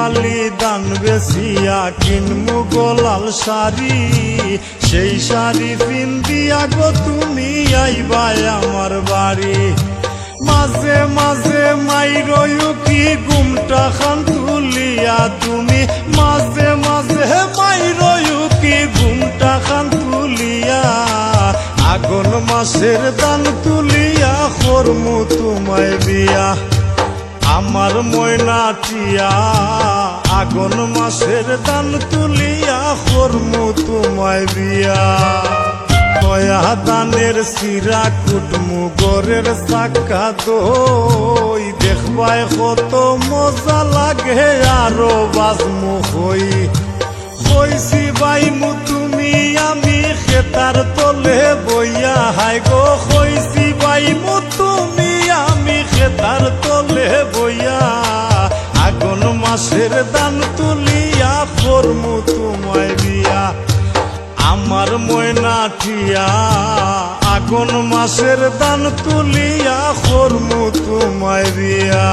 বালি দান বেচিয়া কিনমু গোলাল শাড়ি, সেই শাড়ি পিন্দিয়া গো তুমি আইবাই আমার বাড়ি। মাঝে মাঝে মাইরয়ু কি ঘুমটা খান তুলিয়া তুমি, মাঝে মাঝে মাইরয়ু কি ঘুমটা খান তুলিয়া, আগুন মাসের দান তুলিয়া করমু তোমায় বিয়া। আমার ময়নাটিয়া আগুন মাসের দান তুলিয়া করমু তোমায় বিয়া। নয়া দানের সিরা কুটমু গরের চাকা দই, দেখবাই কত মজা লাগে আরো বাজমু হই। কইছি বাইমু তুমি আমি খেতার তলে বইয়া, হাই গো কইছি বাইমু তুমি আমি খেতার তলে বইয়া, আগুন মাসের দান তুলিয়া করমু তোমায় বিয়া। আমার ময়নাটিয়া আগুন মাসের দান তুলিয়া করমু তোমায় বিয়া।